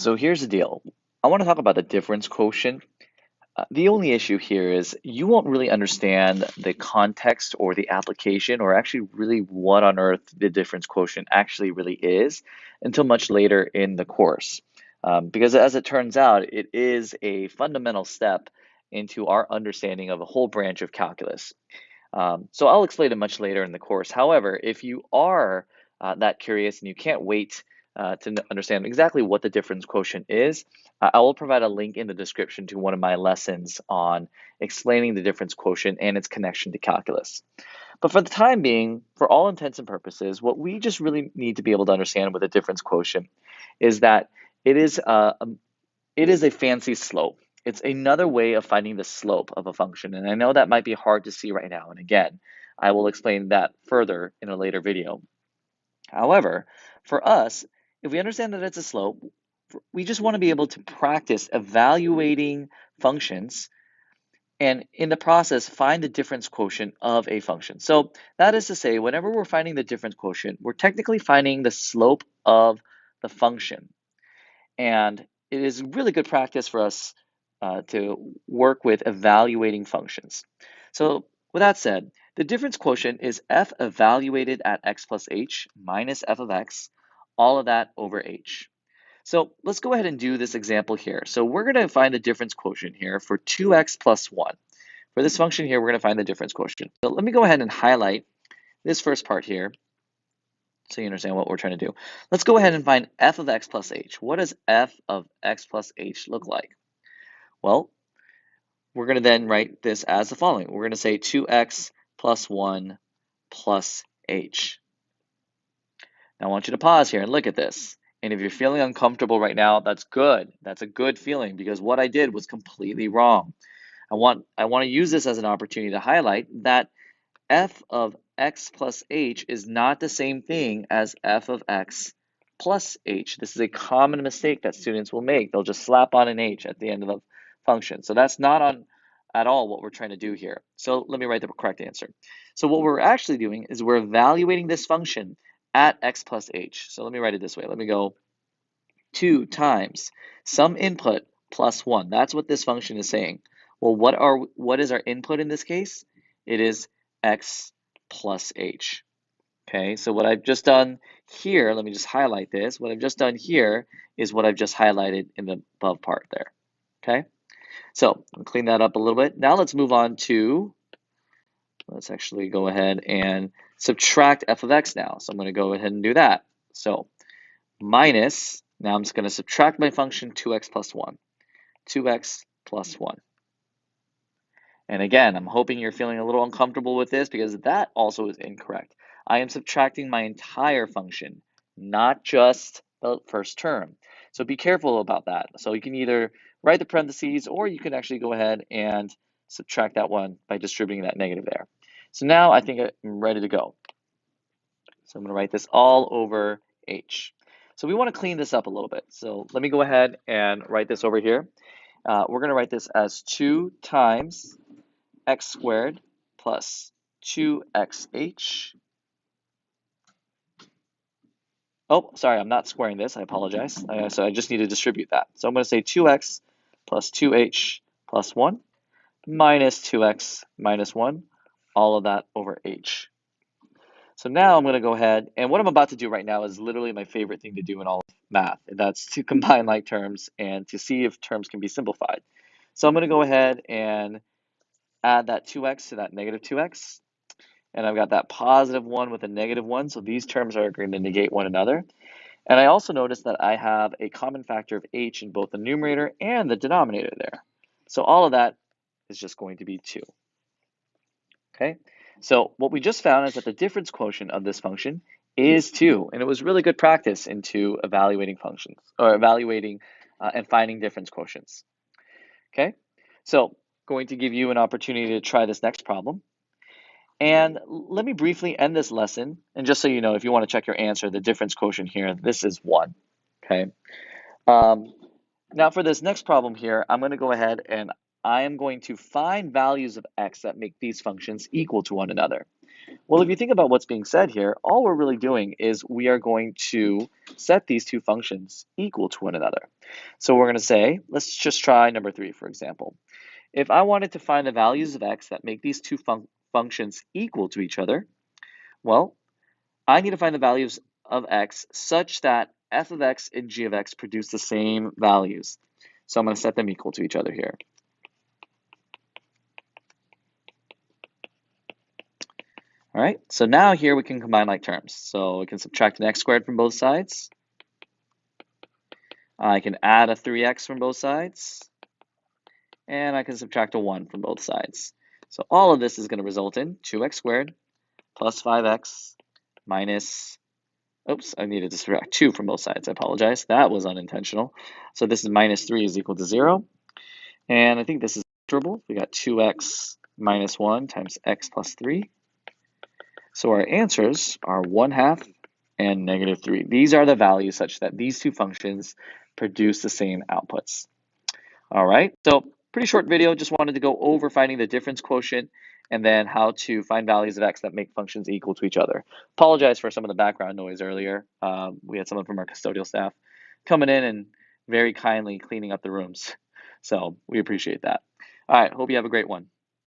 So here's the deal. I want to talk about the difference quotient. The only issue here is you won't really understand the context or the application or actually really what on earth the difference quotient actually really is until much later in the course. Because as it turns out, it is a fundamental step into our understanding of a whole branch of calculus. So I'll explain it much later in the course. However, if you are that curious and you can't wait to understand exactly what the difference quotient is, I will provide a link in the description to one of my lessons on explaining the difference quotient and its connection to calculus. But for the time being, for all intents and purposes, what we just really need to be able to understand with a difference quotient is that it is it is a fancy slope. It's another way of finding the slope of a function. And I know that might be hard to see right now. And again, I will explain that further in a later video. However, for us, if we understand that it's a slope, we just want to be able to practice evaluating functions and in the process find the difference quotient of a function. So that is to say, whenever we're finding the difference quotient, we're technically finding the slope of the function. And it is really good practice for us to work with evaluating functions. So with that said, the difference quotient is f evaluated at x plus h minus f of x, all of that over h. So let's go ahead and do this example here. So we're going to find the difference quotient here for 2x plus 1. For this function here, we're going to find the difference quotient. So let me go ahead and highlight this first part here so you understand what we're trying to do. Let's go ahead and find f of x plus h. What does f of x plus h look like? Well, we're going to then write this as the following. We're going to say 2x plus 1 plus h. Now I want you to pause here and look at this. And if you're feeling uncomfortable right now, that's good. That's a good feeling because what I did was completely wrong. I want to use this as an opportunity to highlight that f of x plus h is not the same thing as f of x plus h. This is a common mistake that students will make. They'll just slap on an h at the end of a function. So that's not on at all what we're trying to do here. So let me write the correct answer. So what we're actually doing is we're evaluating this function at x plus h. So let me write it this way. Let me go 2 times some input plus 1. That's what this function is saying. Well, what is our input in this case? It is x plus h. Okay, so what I've just done here, let me just highlight this. What I've just done here is what I've just highlighted in the above part there. Okay, so I'll clean that up a little bit. Now let's move on to, let's actually go ahead and subtract f of x now. So I'm going to go ahead and do that. So minus, now I'm just going to subtract my function 2x plus 1. 2x plus 1. And again, I'm hoping you're feeling a little uncomfortable with this because that also is incorrect. I am subtracting my entire function, not just the first term. So be careful about that. So you can either write the parentheses or you can actually go ahead and subtract that one by distributing that negative there. So now I think I'm ready to go. So I'm going to write this all over h. So we want to clean this up a little bit. So let me go ahead and write this over here. We're going to write this as 2 times x squared plus 2xh. Oh, sorry, I'm not squaring this. I apologize. So I just need to distribute that. So I'm going to say 2x plus 2h plus 1 minus 2x minus 1, all of that over h. So now I'm going to go ahead, and what I'm about to do right now is literally my favorite thing to do in all of math, and that's to combine like terms and to see if terms can be simplified. So I'm going to go ahead and add that 2x to that negative 2x. And I've got that positive 1 with a negative 1, so these terms are going to negate one another. And I also notice that I have a common factor of h in both the numerator and the denominator there. So all of that is just going to be 2. Okay, so what we just found is that the difference quotient of this function is 2. And it was really good practice into evaluating functions, or evaluating and finding difference quotients. Okay, so going to give you an opportunity to try this next problem. And let me briefly end this lesson. And just so you know, if you want to check your answer, the difference quotient here, this is 1. Okay. Now for this next problem here, I'm going to go ahead and I am going to find values of x that make these functions equal to one another. Well, if you think about what's being said here, all we're really doing is we are going to set these two functions equal to one another. So we're going to say, let's just try number 3, for example. If I wanted to find the values of x that make these two functions equal to each other, well, I need to find the values of x such that f of x and g of x produce the same values. So I'm going to set them equal to each other here. All right, so now here we can combine like terms. So we can subtract an x squared from both sides. I can add a 3x from both sides. And I can subtract a 1 from both sides. So all of this is going to result in 2x squared plus 5x minus, oops, I needed to subtract 2 from both sides. I apologize. That was unintentional. So this is minus 3 is equal to 0. And I think this is factorable. We got 2x minus 1 times x plus 3. So our answers are 1/2 and -3. These are the values such that these two functions produce the same outputs. All right, so pretty short video. Just wanted to go over finding the difference quotient and then how to find values of x that make functions equal to each other. Apologize for some of the background noise earlier. We had someone from our custodial staff coming in and very kindly cleaning up the rooms. So we appreciate that. All right, hope you have a great one.